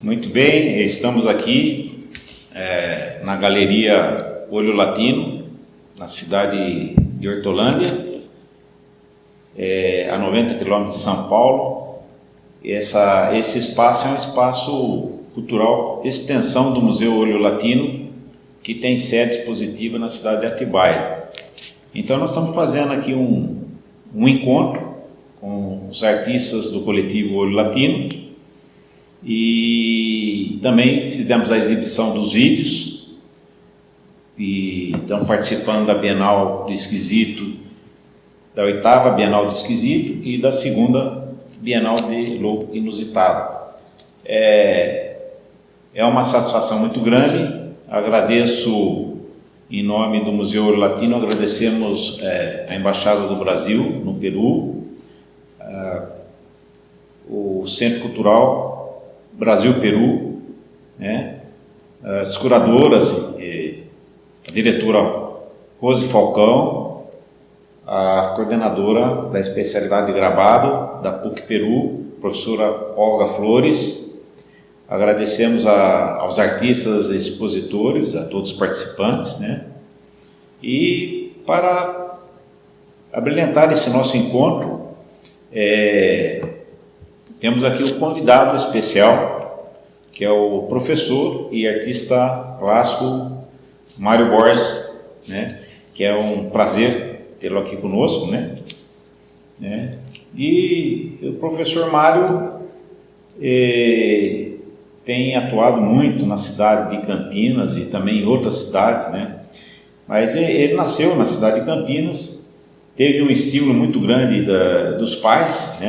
Muito bem, estamos aqui na Galeria Olho Latino, na cidade de Hortolândia, a 90 quilômetros de São Paulo. Esse espaço é um espaço cultural, extensão do Museu Olho Latino, que tem sede expositiva na cidade de Atibaia. Então nós estamos fazendo aqui um encontro com os artistas do coletivo Olho Latino, e também fizemos a exibição dos vídeos e estão participando da Bienal do Esquisito, da 8ª Bienal do Esquisito e da 2ª Bienal de Louco Inusitado. É uma satisfação muito grande. Agradeço em nome do Museu Olho Latino, agradecemos a Embaixada do Brasil no Peru, o Centro Cultural Brasil-Peru, as curadoras, a diretora Rose Falcão, a coordenadora da especialidade de gravado da PUC-Peru, professora Olga Flores. Agradecemos aos artistas expositores, a todos os participantes, E para abrilhantar esse nosso encontro, temos aqui o convidado especial, que é o professor e artista plástico Mário Borges, que é um prazer tê-lo aqui conosco, E o professor Mário tem atuado muito na cidade de Campinas e também em outras cidades, Mas ele nasceu na cidade de Campinas, teve um estímulo muito grande dos pais,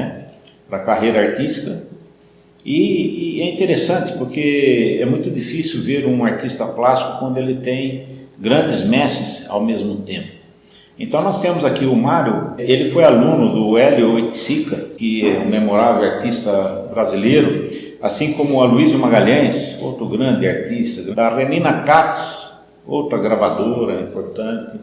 para a carreira artística, e é interessante porque é muito difícil ver um artista plástico quando ele tem grandes mestres ao mesmo tempo. Então nós temos aqui o Mário, ele foi aluno do Hélio Oiticica, que é um memorável artista brasileiro, assim como o Aloysio Magalhães, outro grande artista, da Renina Katz, outra gravadora importante,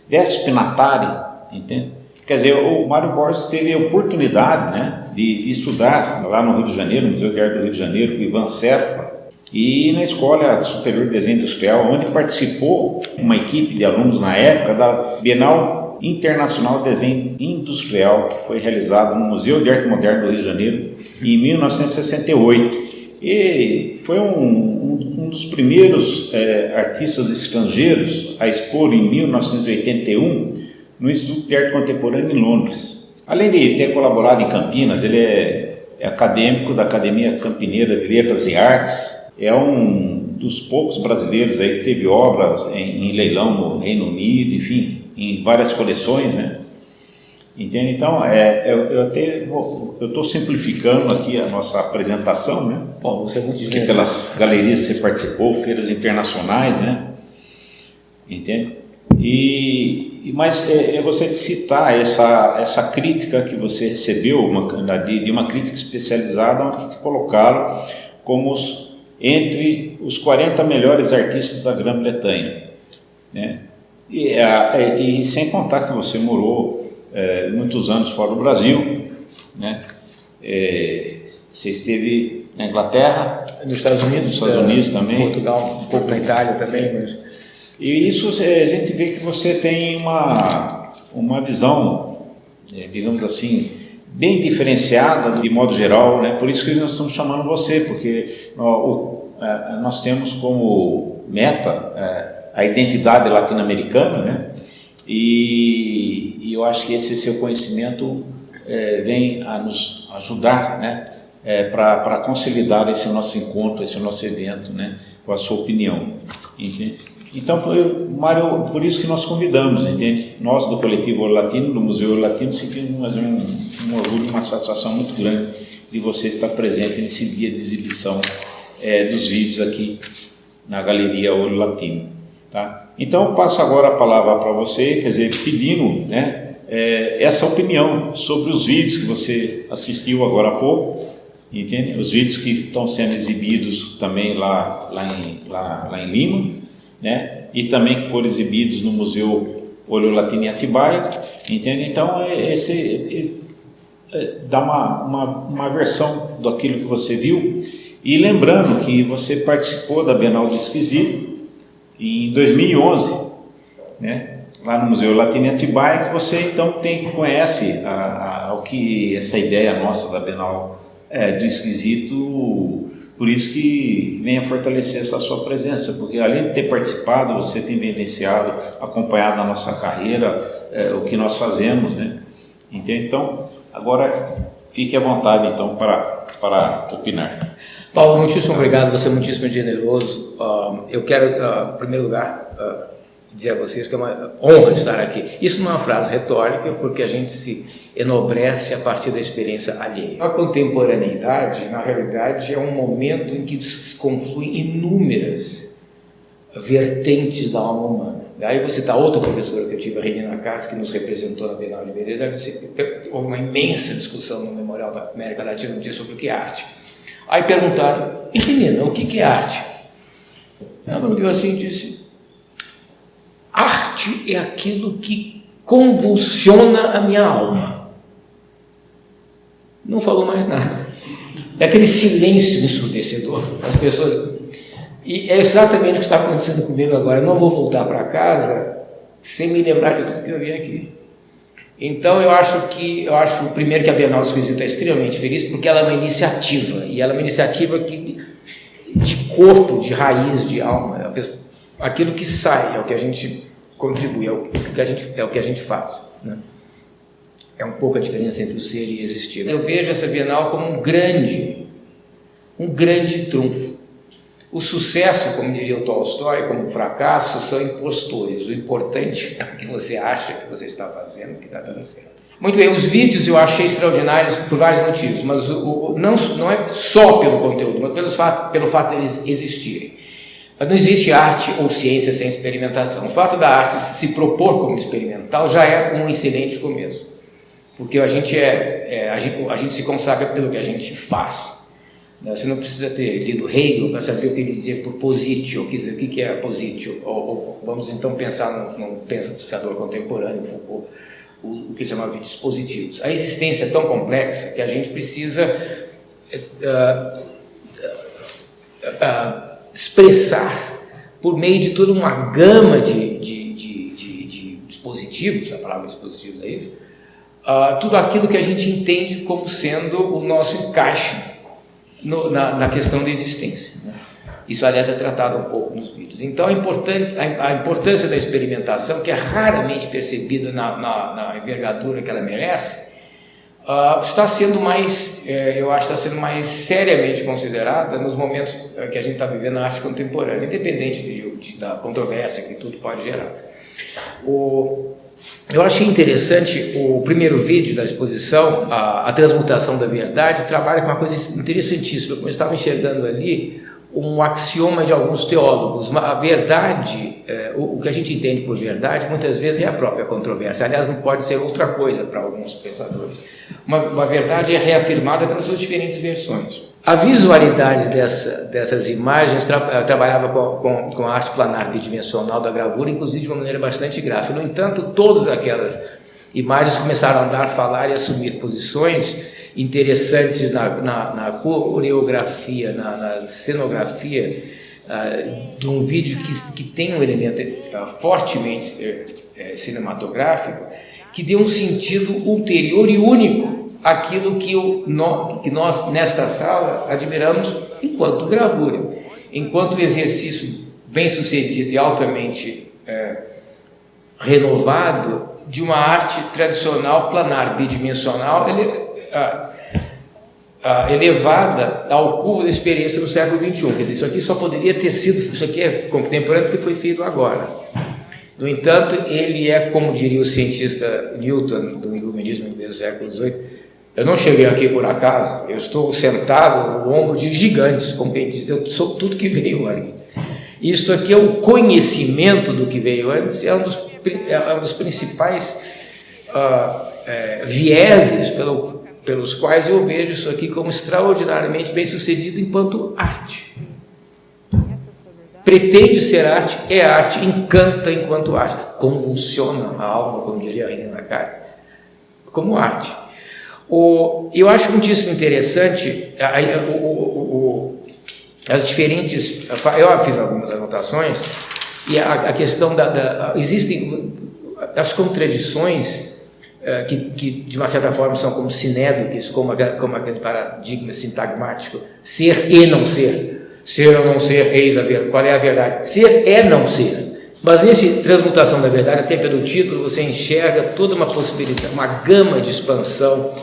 Décio Pinatari, entende? Quer dizer, o Mário Borges teve a oportunidade de estudar lá no Rio de Janeiro, no Museu de Arte do Rio de Janeiro, com Ivan Serpa, e na Escola Superior de Desenho Industrial, onde participou uma equipe de alunos na época da Bienal Internacional de Desenho Industrial, que foi realizada no Museu de Arte Moderna do Rio de Janeiro em 1968. E foi um dos primeiros artistas estrangeiros a expor em 1981 no Instituto de Arte Contemporânea em Londres. Além de ter colaborado em Campinas, ele é acadêmico da Academia Campineira de Letras e Artes, é um dos poucos brasileiros aí que teve obras em leilão no Reino Unido, enfim, em várias coleções, Entende? Então, eu estou simplificando aqui a nossa apresentação, Bom, você é muito porque pelas galerias que você participou, feiras internacionais, Entende? Mas eu gostaria de citar essa crítica que você recebeu, de uma crítica especializada, onde te colocaram como entre os 40 melhores artistas da Grã-Bretanha, E sem contar que você morou muitos anos fora do Brasil, Você esteve na Inglaterra, nos Estados Unidos também, Portugal, um pouco na Itália também, mas... E isso a gente vê que você tem uma visão, digamos assim, bem diferenciada de modo geral, Por isso que nós estamos chamando você, porque nós temos como meta a identidade latino-americana, E eu acho que esse seu conhecimento vem a nos ajudar, para consolidar esse nosso encontro, esse nosso evento, com a sua opinião, entende? Então, Mário, por isso que nós convidamos, entende? Nós do Coletivo Olho Latino, do Museu Olho Latino, sentimos um orgulho, uma satisfação muito grande de você estar presente nesse dia de exibição dos vídeos aqui na Galeria Olho Latino, tá? Então, eu passo agora a palavra para você, quer dizer, pedindo, essa opinião sobre os vídeos que você assistiu agora há pouco, entende? Os vídeos que estão sendo exibidos também lá em Lima, E também que foram exibidos no Museu Olho Latino em Atibaia, entende? Então, dá uma versão daquilo que você viu E lembrando que você participou da Bienal do Esquisito em 2011, né? Lá no Museu Latino Atibaia, que você então conhece o que essa ideia nossa da Bienal do Esquisito, por isso que venha fortalecer essa sua presença, porque além de ter participado, você tem vivenciado, acompanhado a nossa carreira, o que nós fazemos, né? Entende? Então, agora fique à vontade então para opinar. Paulo, muitíssimo obrigado, você é muitíssimo generoso. Eu quero, em primeiro lugar, dizer a vocês que é uma honra estar aqui. Isso não é uma frase retórica, porque a gente se enobrece a partir da experiência alheia. A contemporaneidade, na realidade, é um momento em que se confluem inúmeras vertentes da alma humana. Aí você está outra professora que eu tive, a Renina Katz, que nos representou na Bienal de Veneza. Houve uma imensa discussão no Memorial da América Latina um dia sobre o que é arte. Aí perguntaram, e Renina, o que é arte? Ela olhou assim e disse, arte é aquilo que convulsiona a minha alma. Não falou mais nada. É aquele silêncio ensurdecedor. As pessoas... E é exatamente o que está acontecendo comigo agora. Eu não vou voltar para casa sem me lembrar de tudo que eu vi aqui. Então eu acho primeiro que a Bienal do Esquisito é extremamente feliz porque ela é uma iniciativa, e ela é uma iniciativa de corpo, de raiz, de alma. Aquilo que sai é o que a gente contribui, é o que a gente faz, né? É um pouco a diferença entre o ser e existir. Eu vejo essa Bienal como um grande trunfo. O sucesso, como diria o Tolstói, como o fracasso, são impostores. O importante é o que você acha que você está fazendo, que está dando certo. Muito bem, os vídeos eu achei extraordinários por vários motivos, mas não é só pelo conteúdo, mas pelo fato de eles existirem. Não existe arte ou ciência sem experimentação. O fato da arte se propor como experimental já é um excelente começo, porque a gente se consagra pelo que a gente faz. Você não precisa ter lido Hegel para saber o que ele dizia por positio, quer dizer, o que é positio. Ou vamos então pensar num pensador contemporâneo, Foucault, o que ele chamava de dispositivos. A existência é tão complexa que a gente precisa expressar por meio de toda uma gama de dispositivos, a palavra dispositivos é isso, tudo aquilo que a gente entende como sendo o nosso encaixe na questão da existência, né? Isso, aliás, é tratado um pouco nos vídeos. Então, a importância da experimentação, que é raramente percebida na envergadura que ela merece, está sendo mais, eu acho, está sendo mais seriamente considerada nos momentos que a gente está vivendo na arte contemporânea, independente da controvérsia que tudo pode gerar. Eu achei interessante o primeiro vídeo da exposição, a transmutação da verdade, trabalha com uma coisa interessantíssima, como eu estava enxergando ali, um axioma de alguns teólogos. A verdade, o que a gente entende por verdade, muitas vezes é a própria controvérsia. Aliás, não pode ser outra coisa para alguns pensadores. Uma verdade é reafirmada pelas suas diferentes versões. A visualidade dessas imagens trabalhava com a arte planar bidimensional da gravura, inclusive de uma maneira bastante gráfica. No entanto, todas aquelas imagens começaram a andar, falar e assumir posições interessantes na coreografia, na cenografia de um vídeo que tem um elemento fortemente cinematográfico, que deu um sentido ulterior e único àquilo que nós, nesta sala, admiramos enquanto gravura, enquanto exercício bem-sucedido e altamente renovado de uma arte tradicional, planar, bidimensional, elevada ao cubo da experiência do século XXI. Quer dizer, isso aqui só poderia ter sido, isso aqui é contemporâneo porque foi feito agora. No entanto, ele é, como diria o cientista Newton, do iluminismo do século XVIII, eu não cheguei aqui por acaso, eu estou sentado no ombro de gigantes, como quem diz, eu sou tudo que veio antes. Isto aqui é o conhecimento do que veio antes, é um dos principais vieses pelos quais eu vejo isso aqui como extraordinariamente bem sucedido enquanto arte. Pretende ser arte, é arte, encanta enquanto arte, convulsiona a alma, como diria a Renina Katz, como arte. Eu acho muitíssimo interessante as diferentes... Eu fiz algumas anotações, e a questão existem as contradições que de uma certa forma são como sinédicos, como aquele paradigma sintagmático, ser e não ser, ser ou não ser, eis a verdade. Qual é a verdade? Ser é não ser. Mas nesse transmutação da verdade, até pelo título, você enxerga toda uma possibilidade, uma gama de expansão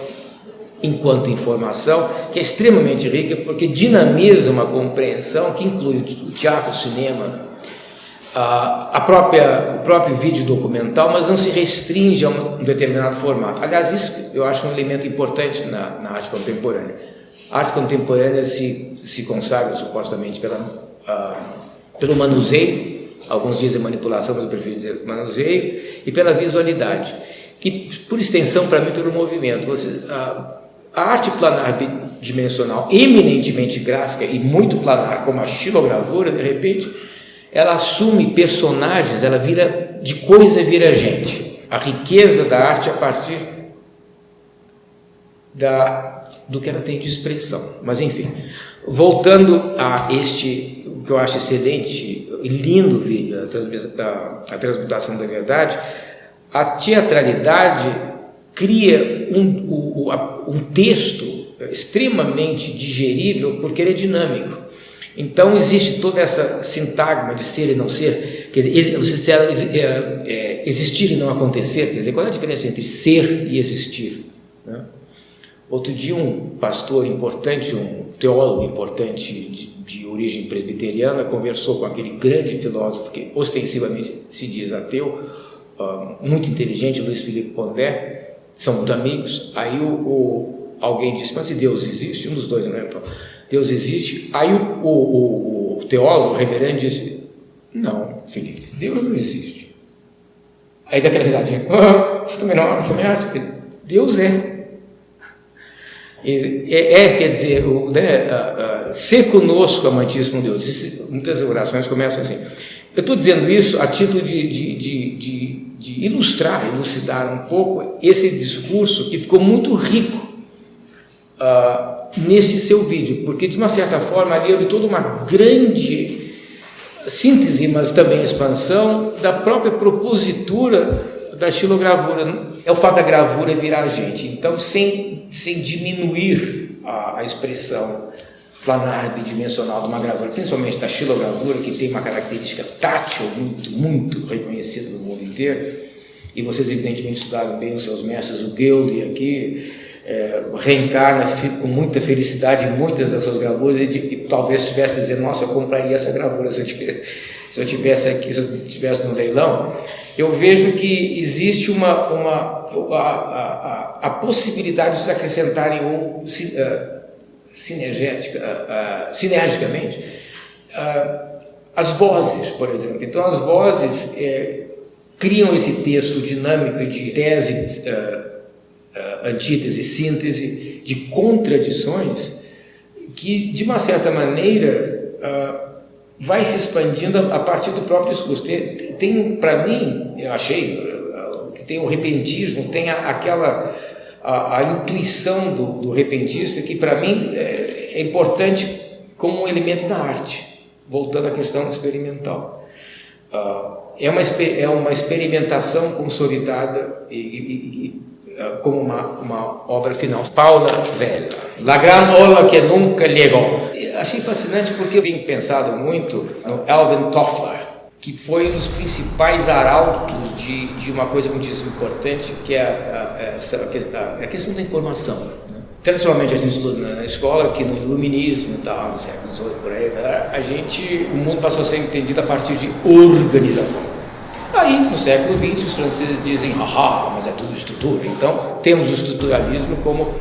enquanto informação, que é extremamente rica, porque dinamiza uma compreensão que inclui o teatro, o cinema, o próprio vídeo documental, mas não se restringe a um determinado formato. Aliás, isso eu acho um elemento importante na arte contemporânea. A arte contemporânea se consagra supostamente pelo manuseio, alguns dizem manipulação, mas eu prefiro dizer manuseio, e pela visualidade. E, por extensão, para mim, pelo movimento. A arte planar bidimensional, eminentemente gráfica e muito planar, como a xilogravura, de repente, ela assume personagens, ela vira, de coisa vira gente. A riqueza da arte a partir do que ela tem de expressão. Mas, enfim, voltando a o que eu acho excelente e lindo vídeo, a transmutação da verdade, a teatralidade cria um texto extremamente digerível porque ele é dinâmico. Então existe toda essa sintagma de ser e não ser, quer dizer, existir e não acontecer, quer dizer, qual é a diferença entre ser e existir, né? Outro dia um pastor importante, um teólogo importante de origem presbiteriana conversou com aquele grande filósofo que ostensivamente se diz ateu, muito inteligente, Luiz Felipe Pondé, são muito amigos. Aí alguém disse, mas se Deus existe? Um dos dois, não é? Deus existe. Aí o teólogo, o reverendo, disse, não, Felipe, Deus não existe. Aí daquela risadinha, você também não, você também acha? Deus é. Quer dizer, ser conosco amantíssimo Deus. Muitas orações começam assim. Eu estou dizendo isso a título de ilustrar, elucidar um pouco esse discurso que ficou muito rico nesse seu vídeo, porque de uma certa forma ali houve toda uma grande síntese, mas também expansão da própria propositura da xilogravura. É o fato da gravura virar gente. Então, sem diminuir a expressão planar bidimensional de uma gravura, principalmente da xilogravura, que tem uma característica tátil muito, muito reconhecida no mundo inteiro, e vocês evidentemente estudaram bem os seus mestres, o Guilde aqui, reencarna com muita felicidade em muitas das suas gravuras e talvez estivesse dizendo, nossa, eu compraria essa gravura se eu tivesse aqui, se eu estivesse no leilão. Eu vejo que existe a possibilidade de se acrescentarem sinergicamente as vozes, por exemplo. Então as vozes criam esse texto dinâmico de tese, antítese, síntese, de contradições que de uma certa maneira vai se expandindo a partir do próprio discurso. Tem para mim, eu achei que tem o repentismo, tem a intuição do repentista, que para mim é importante como um elemento da arte, voltando à questão experimental. É uma experimentação consolidada como uma obra final. Paula Vela, La Gran Ola que Nunca Llegó. Achei fascinante porque eu venho pensado muito no Alvin Toffler, que foi um dos principais arautos de uma coisa muitíssimo importante, que é a questão da informação, né? Tradicionalmente a gente estuda na escola que no iluminismo e tal, no século XVIII, por aí, o mundo passou a ser entendido a partir de organização. Aí, no século XX, os franceses dizem, mas é tudo estrutura. Então, temos o estruturalismo como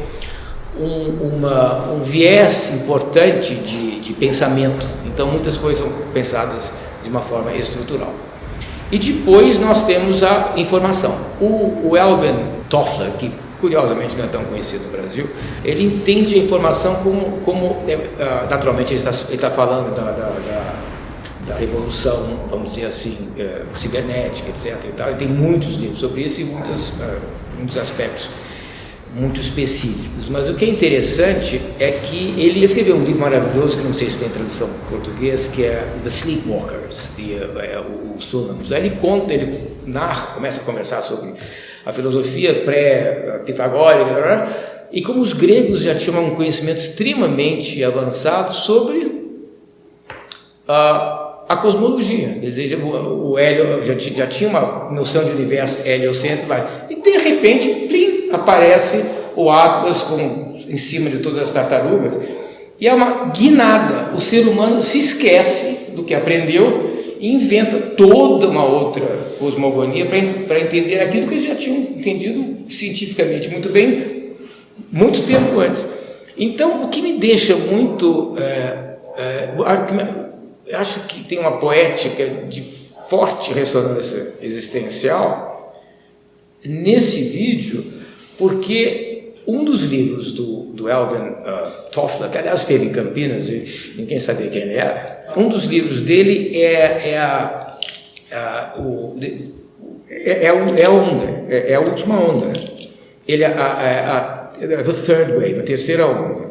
um viés importante de pensamento. Então, muitas coisas são pensadas de uma forma estrutural. E depois nós temos a informação. O Alvin Toffler, que curiosamente não é tão conhecido no Brasil, ele entende a informação como naturalmente ele está falando da revolução, vamos dizer assim, cibernética, etc. E tal. Ele tem muitos livros sobre isso e muitos aspectos muito específicos, mas o que é interessante é que ele escreveu um livro maravilhoso, que não sei se tem tradução em português, que é The Sleepwalkers, os sonâmbulos. Aí ele narra, começa a conversar sobre a filosofia pré-pitagórica, e como os gregos já tinham um conhecimento extremamente avançado sobre a cosmologia. Quer dizer, o Hélio já tinha uma noção de universo heliocêntrico, e de repente, plim, aparece o Atlas em cima de todas as tartarugas, e é uma guinada. O ser humano se esquece do que aprendeu e inventa toda uma outra cosmogonia para entender aquilo que eles já tinham entendido cientificamente muito bem, muito tempo antes. Então, o que me deixa muito... acho que tem uma poética de forte ressonância existencial nesse vídeo, porque um dos livros do Alvin Toffler, que aliás esteve em Campinas, ninguém sabia quem ele era, um dos livros dele é a onda, é a última onda, ele the third wave, a terceira onda.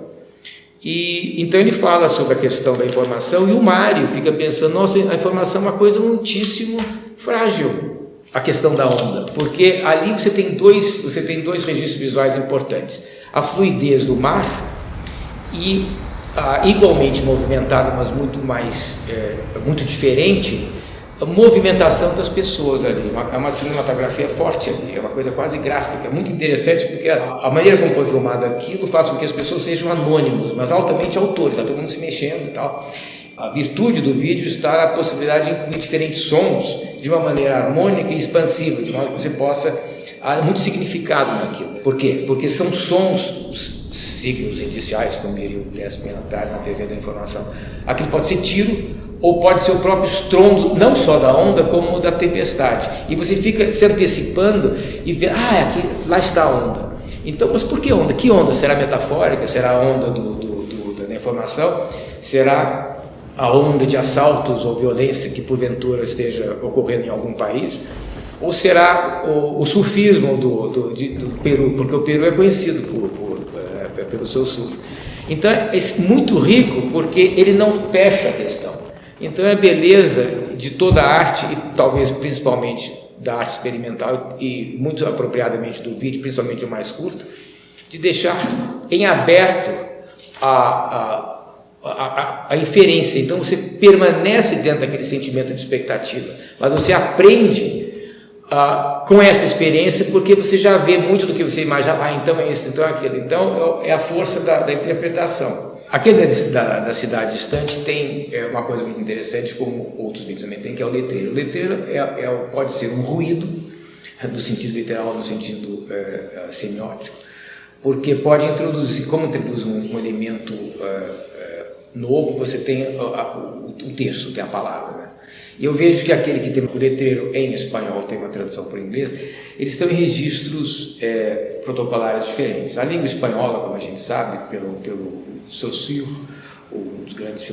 E então ele fala sobre a questão da informação, e o Mário fica pensando, nossa, a informação é uma coisa muitíssimo frágil, a questão da onda, porque ali você tem dois registros visuais importantes: a fluidez do mar e igualmente movimentada, mas muito diferente, a movimentação das pessoas ali. É uma cinematografia forte ali, é uma coisa quase gráfica, muito interessante, porque a maneira como foi filmado aquilo faz com que as pessoas sejam anônimos, mas altamente autores, está todo mundo se mexendo e tal. A virtude do vídeo está na possibilidade de incluir diferentes sons de uma maneira harmônica e expansiva, de modo que você possa... Há muito significado naquilo. Por quê? Porque são sons, os signos indiciais, como diria o Décio Pignatari na teoria da informação. Aquilo pode ser tiro, ou pode ser o próprio estrondo, não só da onda, como da tempestade. E você fica se antecipando e vê, aqui, lá está a onda. Então, mas por que onda? Que onda? Será metafórica? Será a onda da informação? Será a onda de assaltos ou violência que porventura esteja ocorrendo em algum país? Ou será o surfismo do Peru? Porque o Peru é conhecido pelo seu surf. Então é muito rico, porque ele não fecha a questão. Então é a beleza de toda a arte, e talvez principalmente da arte experimental, e muito apropriadamente do vídeo, principalmente o mais curto, de deixar em aberto a inferência. Então você permanece dentro daquele sentimento de expectativa, mas você aprende com essa experiência, porque você já vê muito do que você imagina. Então é isso, então é aquilo. Então é a força da interpretação. Aqueles da cidade distante tem uma coisa muito interessante, como outros vídeos também tem, que é o letreiro. O letreiro pode ser um ruído, no sentido literal, no sentido semiótico, porque pode introduzir, como introduz um elemento novo, você tem o texto, tem a palavra, né? E eu vejo que aquele que tem o letreiro em espanhol, tem uma tradução para o inglês, eles estão em registros protocolares diferentes. A língua espanhola, como a gente sabe, pelo Saussure, um dos grandes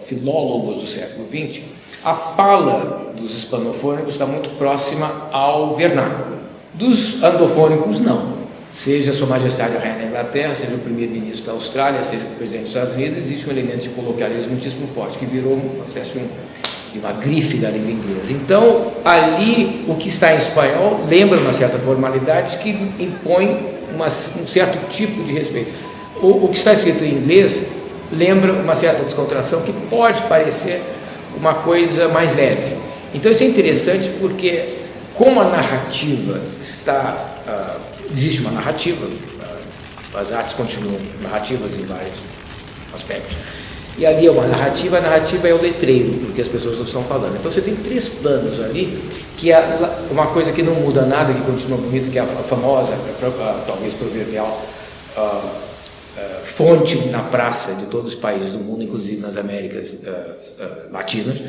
filólogos do século XX, a fala dos hispanofônicos está muito próxima ao vernáculo. Dos anglofônicos, não. Seja Sua Majestade a Rainha da Inglaterra, seja o primeiro-ministro da Austrália, seja o presidente dos Estados Unidos, existe um elemento de coloquialismo muitíssimo forte, que virou uma espécie de uma grife da língua inglesa. Então, ali, o que está em espanhol lembra uma certa formalidade que impõe um certo tipo de respeito. O que está escrito em inglês lembra uma certa descontração que pode parecer uma coisa mais leve. Então, isso é interessante porque, como a narrativa existe uma narrativa, as artes continuam narrativas em vários aspectos, e ali é uma narrativa, a narrativa é o letreiro, porque as pessoas não estão falando. Então você tem 3 planos ali, que é uma coisa que não muda nada, que continua bonita, que é a famosa, talvez proverbial, fonte na praça de todos os países do mundo, inclusive nas Américas Latinas.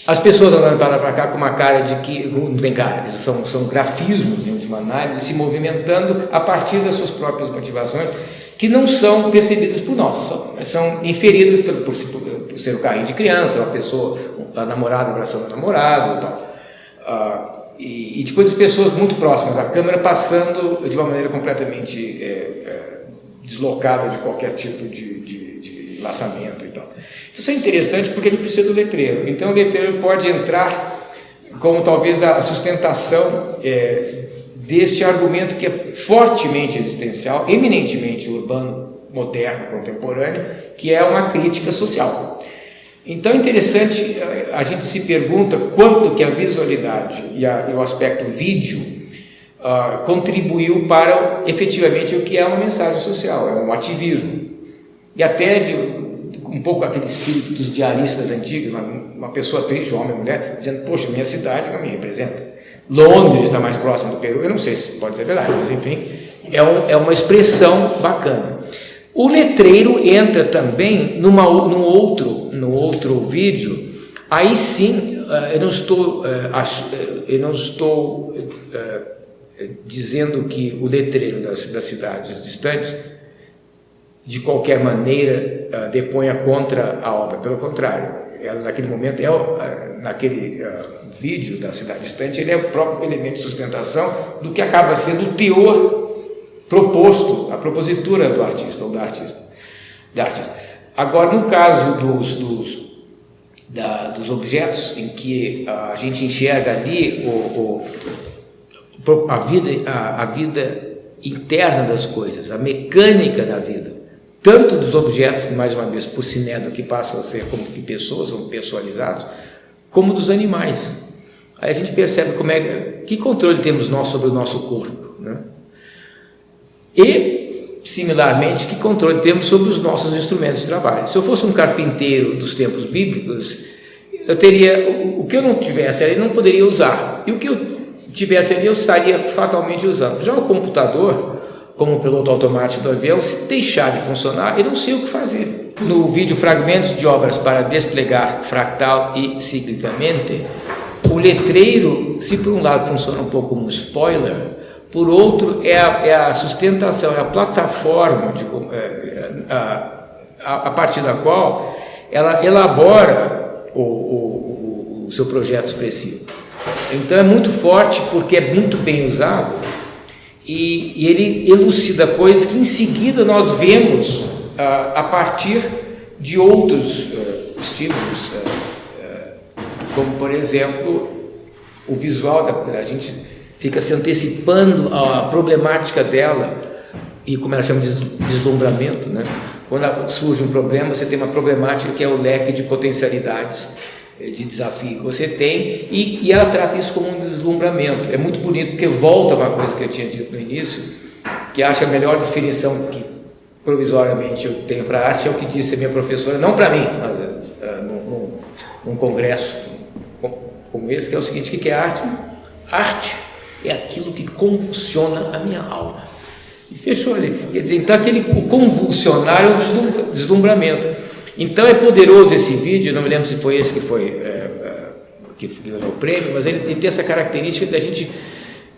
As pessoas andando para lá para cá com uma cara de que não tem cara, são grafismos em última análise, se movimentando a partir das suas próprias motivações, que não são percebidas por nós, são inferidas por ser o carrinho de criança, uma pessoa, a namorada abraçando o namorado e tal. e depois as pessoas muito próximas à câmera passando de uma maneira completamente deslocada de qualquer tipo de laçamento e tal. Então isso é interessante porque a gente precisa do letreiro. Então o letreiro pode entrar como talvez a sustentação deste argumento que é fortemente existencial, eminentemente urbano, moderno, contemporâneo, que é uma crítica social. Então é interessante, a gente se pergunta quanto que a visualidade e o aspecto vídeo contribuiu para efetivamente o que é uma mensagem social, é um ativismo. E até um pouco aquele espírito dos diaristas antigos, uma pessoa triste, homem ou mulher, dizendo, poxa, minha cidade não me representa. Londres está mais próximo do Peru, eu não sei se pode ser verdade, mas enfim, é uma expressão bacana. O letreiro entra também no outro vídeo. Aí sim, eu não estou dizendo que o letreiro das cidades distantes de qualquer maneira deponha contra a obra. Pelo contrário, ela naquele momento naquele vídeo da cidade distante, ele é o próprio elemento de sustentação do que acaba sendo o teor proposto, a propositura do artista ou da artista. Agora, no caso dos objetos em que a gente enxerga ali a vida interna das coisas, a mecânica da vida, tanto dos objetos que, mais uma vez, por Sinédon, que passam a ser como que pessoas ou pessoalizados, como dos animais. Aí a gente percebe que controle temos nós sobre o nosso corpo, né? E, similarmente, que controle temos sobre os nossos instrumentos de trabalho. Se eu fosse um carpinteiro dos tempos bíblicos, eu teria o que eu não tivesse ali, não poderia usar, e o que eu tivesse ali, eu estaria fatalmente usando. Já o computador, como o piloto automático do avião, se deixar de funcionar, eu não sei o que fazer. No vídeo Fragmentos de Obras para Desplegar Fractal e Ciclicamente, o letreiro, se por um lado funciona um pouco como um spoiler, por outro é a sustentação, é a plataforma a partir da qual ela elabora o seu projeto expressivo. Então é muito forte porque é muito bem usado e ele elucida coisas que em seguida nós vemos a partir de outros estímulos, como por exemplo o visual a gente fica se antecipando a problemática dela, e como ela chama de deslumbramento, né? Quando surge um problema, você tem uma problemática que é o leque de potencialidades, de desafio que você tem, e ela trata isso como um deslumbramento. É muito bonito, porque volta a uma coisa que eu tinha dito no início, que acho a melhor definição que provisoriamente eu tenho para a arte, é o que disse a minha professora, não para mim, mas num congresso como esse, que é o seguinte: o que é arte? Arte é aquilo que convulsiona a minha alma. E fechou ali. Quer dizer, então o convulsionar é o deslumbramento. Então é poderoso esse vídeo, não me lembro se foi esse que ganhou o prêmio, mas ele tem essa característica da gente.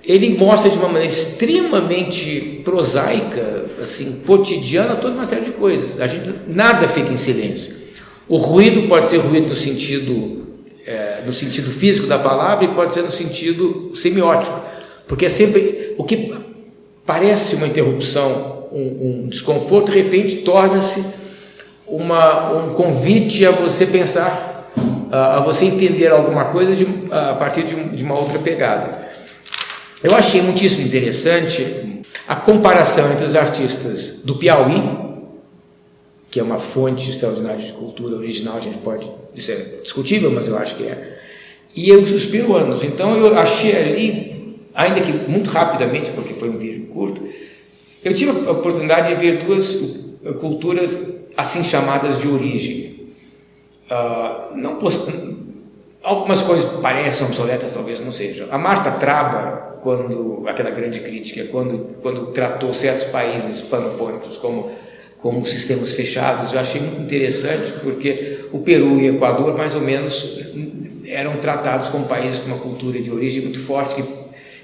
Ele mostra de uma maneira extremamente prosaica, assim, cotidiana, toda uma série de coisas. Nada fica em silêncio. O ruído pode ser ruído no sentido físico da palavra, e pode ser no sentido semiótico, porque é sempre o que parece uma interrupção, um desconforto, de repente torna-se um convite a você pensar, a você entender alguma coisa a partir de uma outra pegada. Eu achei muitíssimo interessante a comparação entre os artistas do Piauí, que é uma fonte extraordinária de cultura original, isso é discutível, mas eu acho que é, e os peruanos. Então eu achei ali, ainda que muito rapidamente, porque foi um vídeo curto, eu tive a oportunidade de ver duas culturas assim chamadas de origem. Algumas coisas parecem obsoletas, talvez não sejam. A Marta Traba, aquela grande crítica, quando tratou certos países hispanofônicos como sistemas fechados, eu achei muito interessante, porque o Peru e o Equador, mais ou menos, eram tratados como países com uma cultura de origem muito forte,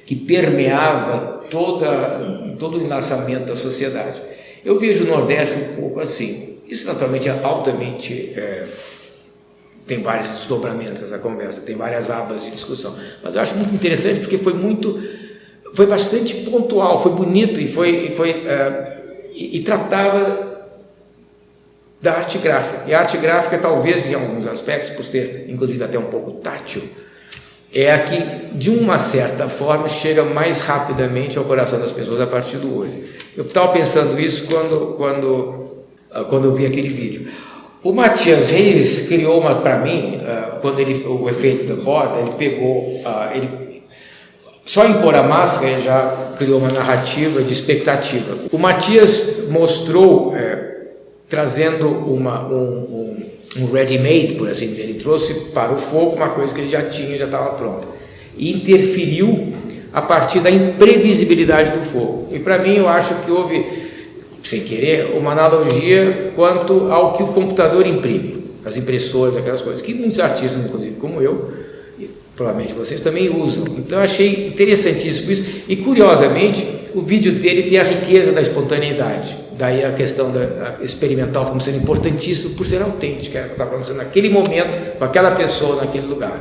que permeava todo o enlaçamento da sociedade. Eu vejo o Nordeste um pouco assim. Isso, naturalmente, é altamente tem vários desdobramentos essa conversa, tem várias abas de discussão, mas eu acho muito interessante porque foi bastante pontual, foi bonito e tratava da arte gráfica. E a arte gráfica, talvez em alguns aspectos, por ser inclusive até um pouco tátil, é a que de uma certa forma chega mais rapidamente ao coração das pessoas a partir do olho. Eu estava pensando isso quando eu vi aquele vídeo. O Matias Reis criou para mim, quando o efeito da bota, ele pegou, só em pôr a máscara ele já criou uma narrativa de expectativa. O Matias mostrou, trazendo um ready-made, por assim dizer, ele trouxe para o fogo uma coisa que ele já tinha, já estava pronta, e interferiu a partir da imprevisibilidade do fogo. E para mim eu acho que houve, sem querer, uma analogia quanto ao que o computador imprime, as impressoras, aquelas coisas que muitos artistas, inclusive como eu, e provavelmente vocês também usam. Então eu achei interessantíssimo isso, e curiosamente o vídeo dele tem a riqueza da espontaneidade, daí a questão da experimental como sendo importantíssimo por ser autêntica, está acontecendo naquele momento, com aquela pessoa, naquele lugar.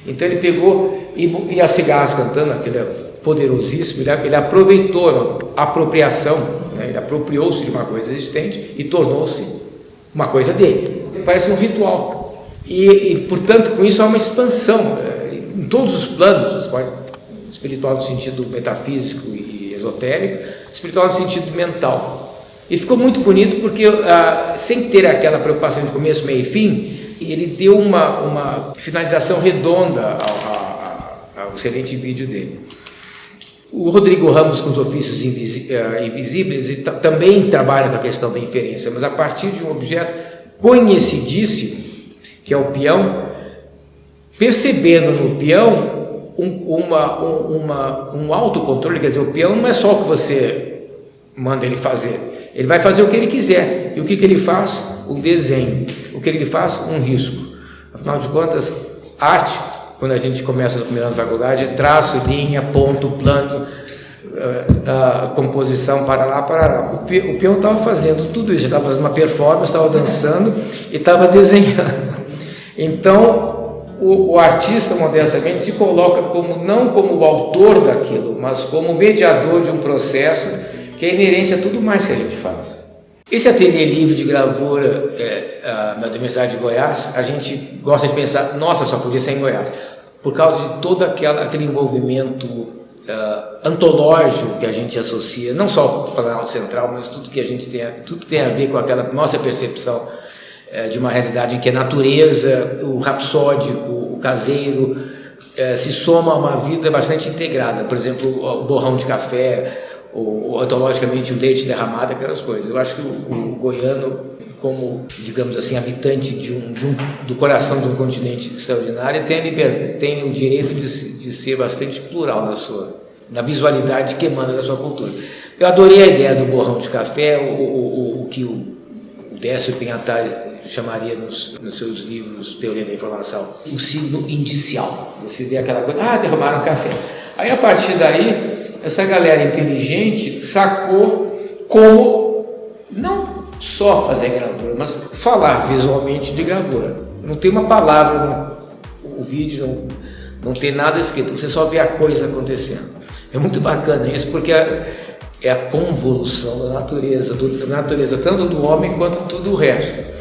Então ele pegou, e a Cigarras cantando, aquele poderosíssimo, ele aproveitou uma apropriação, né? Ele apropriou-se de uma coisa existente e tornou-se uma coisa dele. Parece um ritual. E portanto, com isso há uma expansão em todos os planos, espiritual no sentido metafísico e esotérico, espiritual no sentido mental. E ficou muito bonito porque, sem ter aquela preocupação de começo, meio e fim, ele deu uma finalização redonda ao excelente vídeo dele. O Rodrigo Ramos, com os ofícios invisíveis, ele também trabalha com a questão da inferência, mas a partir de um objeto conhecidíssimo, que é o peão, percebendo no peão um autocontrole. Quer dizer, o peão não é só o que você manda ele fazer, ele vai fazer o que ele quiser. E o que ele faz? Um desenho. O que ele faz? Um risco. Afinal de contas, arte, quando a gente começa no primeiro ano de faculdade, é traço, linha, ponto, plano, composição, parará. O peão estava fazendo tudo isso, estava fazendo uma performance, estava dançando e estava desenhando. Então, o artista, modestamente, se coloca não como o autor daquilo, mas como mediador de um processo que é inerente a tudo mais que a gente faz. Esse ateliê livre de gravura da Universidade de Goiás, a gente gosta de pensar, nossa, só podia ser em Goiás, por causa de todo aquele envolvimento antológico que a gente associa, não só o Planalto Central, mas tudo que tem a ver com aquela nossa percepção de uma realidade em que a natureza, o rapsódico, o caseiro, se soma a uma vida bastante integrada. Por exemplo, o borrão de café, ou antologicamente o leite derramado, aquelas coisas. Eu acho que o goiano, como, digamos assim, habitante do coração de um continente extraordinário, tem o direito de ser bastante plural na visualidade que emana da sua cultura. Eu adorei a ideia do borrão de café, o que o Décio Pinhataz chamaria nos seus livros Teoria da Informação, o signo indicial. Você vê aquela coisa, derramaram café. Aí, a partir daí, essa galera inteligente sacou como não só fazer gravura, mas falar visualmente de gravura. Não tem uma palavra no vídeo, não tem nada escrito, você só vê a coisa acontecendo. É muito bacana isso, porque é a convolução da natureza, tanto do homem quanto do resto.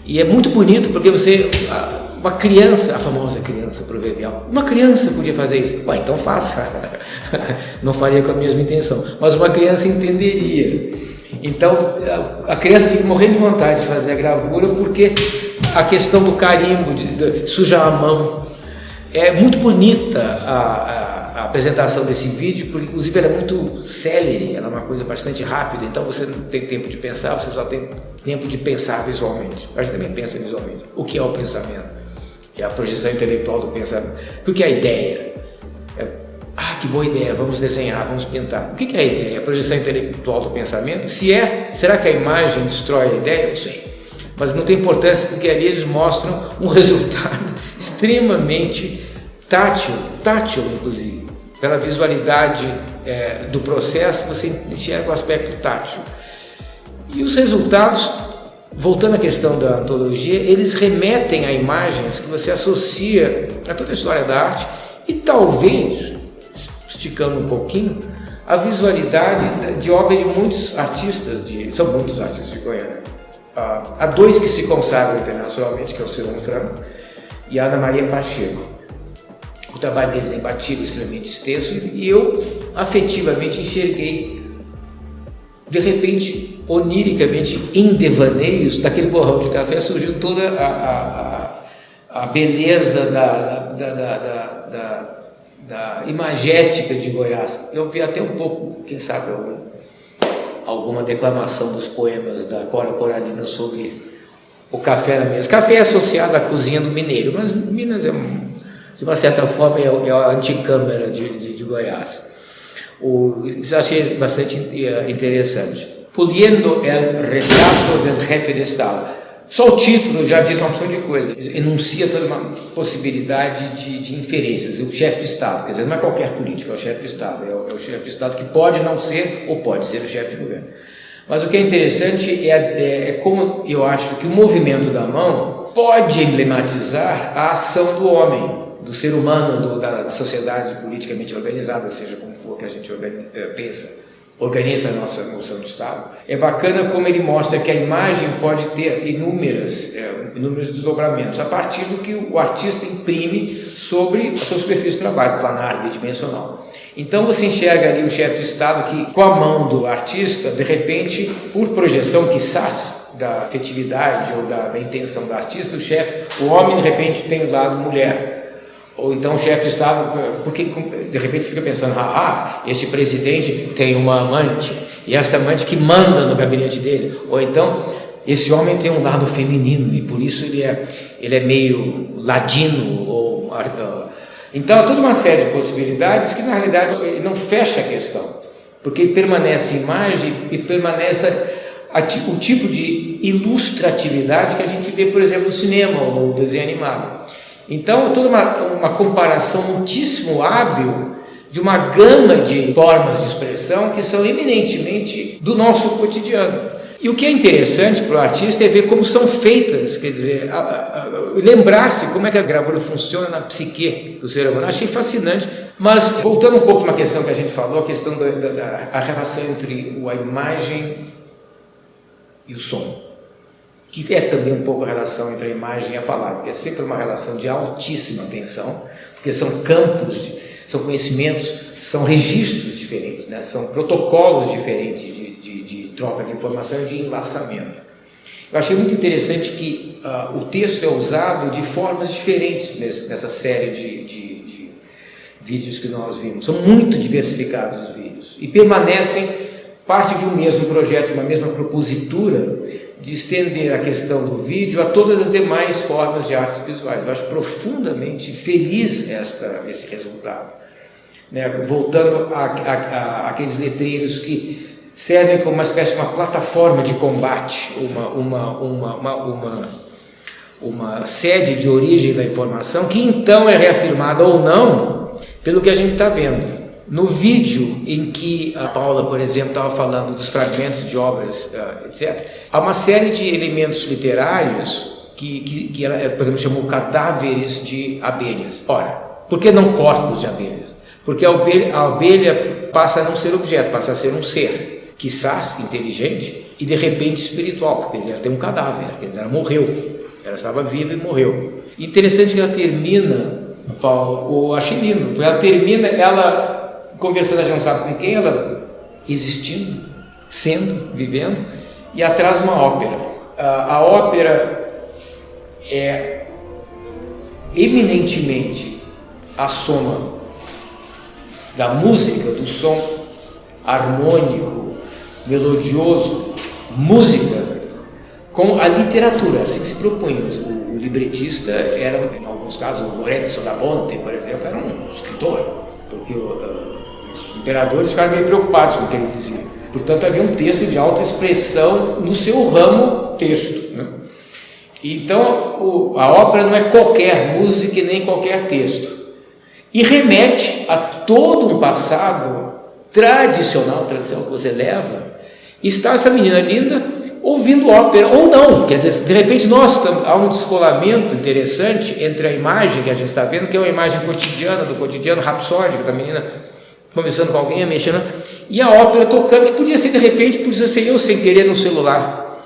E é muito bonito porque uma criança, a famosa criança proverbial, uma criança podia fazer isso. Então faça. Não faria com a mesma intenção, mas uma criança entenderia. Então a criança fica morrendo de vontade de fazer a gravura, porque a questão do carimbo, de sujar a mão, é muito bonita a apresentação desse vídeo, porque inclusive ela é muito célere, ela é uma coisa bastante rápida, então você não tem tempo de pensar, você só tem tempo de pensar visualmente. A gente também pensa visualmente. O que é o pensamento? É a projeção intelectual do pensamento. O que é a ideia? Que boa ideia, vamos desenhar, vamos pintar. O que é a ideia? A projeção intelectual do pensamento? Será que a imagem destrói a ideia? Não sei. Mas não tem importância, porque ali eles mostram um resultado extremamente tátil inclusive. Pela visualidade do processo, você enxerga o aspecto tátil. E os resultados voltando à questão da antologia, eles remetem a imagens que você associa a toda a história da arte e talvez, esticando um pouquinho, a visualidade de obras de muitos artistas, são muitos artistas de Goiânia. Há dois que se consagram internacionalmente, que é o Silvano Franco e a Ana Maria Pacheco. O trabalho deles é imbatível, extremamente extenso, e eu afetivamente enxerguei, de repente, oniricamente, em devaneios, daquele borrão de café surgiu toda a beleza da imagética de Goiás. Eu vi até um pouco, quem sabe, alguma declamação dos poemas da Cora Coralina sobre o café na mesa. Café é associado à cozinha do mineiro, mas Minas de uma certa forma é a anticâmara de Goiás. Isso eu achei bastante interessante. Puliendo el retrato del jefe de Estado. Só o título já diz uma opção de coisas, enuncia toda uma possibilidade de inferências. O chefe de Estado, quer dizer, não é qualquer político, é o chefe de Estado, é o chefe de Estado que pode não ser ou pode ser o chefe de governo. Mas o que é interessante é como eu acho que o movimento da mão pode emblematizar a ação do homem, do ser humano, da sociedade politicamente organizada, seja como for que a gente organiza a nossa noção de Estado. É bacana como ele mostra que a imagem pode ter inúmeros desdobramentos, a partir do que o artista imprime sobre a sua superfície de trabalho, planar, bidimensional. Então você enxerga ali o chefe de Estado que, com a mão do artista, de repente, por projeção, quiçás, da afetividade ou da intenção do artista, o homem, de repente, tem o lado mulher. Ou então o chefe de Estado, porque de repente você fica pensando, este presidente tem uma amante, e esta amante que manda no gabinete dele. Ou então, esse homem tem um lado feminino, e por isso ele é meio ladino. Então há toda uma série de possibilidades que na realidade não fecha a questão, porque permanece imagem e permanece o tipo de ilustratividade que a gente vê, por exemplo, no cinema ou no desenho animado. Então, toda uma comparação muitíssimo hábil de uma gama de formas de expressão que são eminentemente do nosso cotidiano. E o que é interessante para o artista é ver como são feitas, quer dizer, lembrar-se como é que a gravura funciona na psique do ser humano. Achei fascinante, mas voltando um pouco para uma questão que a gente falou, a questão da relação entre a imagem e o som, que é também um pouco a relação entre a imagem e a palavra, que é sempre uma relação de altíssima tensão, porque são campos, são conhecimentos, são registros diferentes, né? São protocolos diferentes de troca de informação e de enlaçamento. Eu achei muito interessante que o texto é usado de formas diferentes nessa série de vídeos que nós vimos. São muito diversificados os vídeos e permanecem parte de um mesmo projeto, de uma mesma propositura de estender a questão do vídeo a todas as demais formas de artes visuais. Eu acho profundamente feliz esse resultado. Né? Voltando àqueles letreiros que servem como uma espécie de uma plataforma de combate, uma sede de origem da informação, que então é reafirmada ou não pelo que a gente está vendo. No vídeo em que a Paula, por exemplo, estava falando dos fragmentos de obras, etc., há uma série de elementos literários que ela, por exemplo, chamou cadáveres de abelhas. Ora, por que não corpos de abelhas? Porque a abelha passa a não ser objeto, passa a ser um ser, quiçás inteligente e de repente espiritual, quer dizer, ela tem um cadáver, quer dizer, ela morreu, ela estava viva e morreu. Interessante que ela termina, Paulo, eu achei lindo, ela termina, ela conversando, a gente não sabe com quem, ela existindo, sendo, vivendo, e atrás uma ópera. A ópera é eminentemente a soma da música, do som harmônico, melodioso, música, com a literatura, assim se propunha. O libretista era, em alguns casos, o Lorenzo da Ponte, por exemplo, era um escritor, porque os imperadores ficaram meio preocupados com o que ele dizia. Portanto, havia um texto de alta expressão no seu ramo texto. Né? Então, a ópera não é qualquer música e nem qualquer texto. E remete a todo um passado tradicional, tradição que você leva. Está essa menina linda ouvindo ópera, ou não, quer dizer, de repente há um descolamento interessante entre a imagem que a gente está vendo, que é uma imagem cotidiana, do cotidiano rapsódico, da menina conversando com alguém, mexendo, e a ópera tocando, que podia ser de repente, podia ser eu sem querer no celular.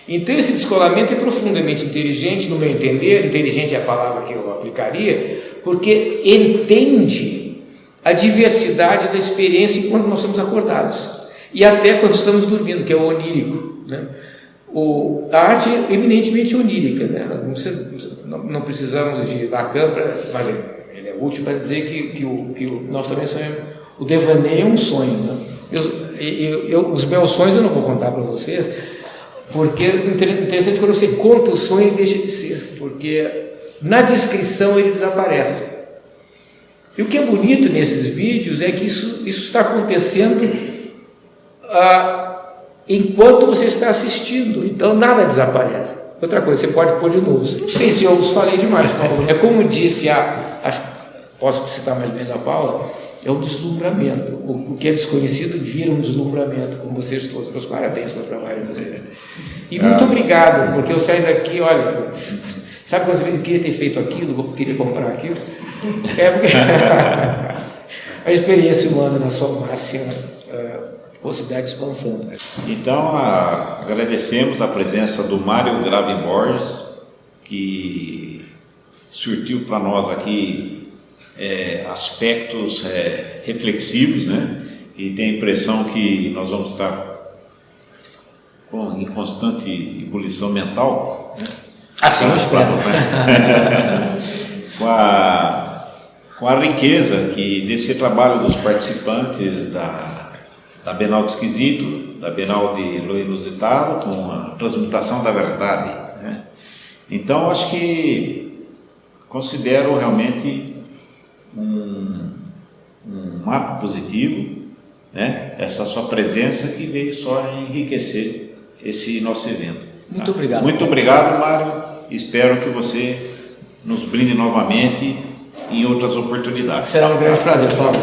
Então esse descolamento é profundamente inteligente, no meu entender, inteligente é a palavra que eu aplicaria, porque entende a diversidade da experiência enquanto nós estamos acordados, e até quando estamos dormindo, que é o onírico, né? A arte é eminentemente onírica, né? Não precisamos de Lacan, mas ele é útil para dizer que nós também sonhamos. O devaneio é um sonho, né? Os meus sonhos eu não vou contar para vocês, porque é interessante quando você conta o sonho e deixa de ser, porque na descrição ele desaparece. E o que é bonito nesses vídeos é que isso está acontecendo enquanto você está assistindo, então nada desaparece. Outra coisa, você pode pôr de novo. Não sei se eu falei demais, Paulo. É como disse posso citar mais ou menos a Paula, é um deslumbramento. O que é desconhecido vira um deslumbramento, como vocês todos. Meus parabéns pelo trabalho de vocês. E muito obrigado, porque eu saí daqui, olha, sabe quando eu queria ter feito aquilo, queria comprar aquilo? É porque a experiência humana na sua máxima possibilidade de expansão. Então, agradecemos a presença do Mário Gravin Borges, que surtiu para nós aqui aspectos reflexivos, né? E tem a impressão que nós vamos estar em constante ebulição mental, né? Assim eu espero. com a riqueza desse trabalho dos participantes da Bienal do Esquisito, da Bienal de Lo Inusitado, com a transmutação da verdade, né? Então, acho que considero realmente um marco positivo, né? Essa sua presença que veio só enriquecer esse nosso evento. Muito obrigado. Muito obrigado, Mário. Espero que você nos brinde novamente em outras oportunidades. Será um grande prazer, Paulo.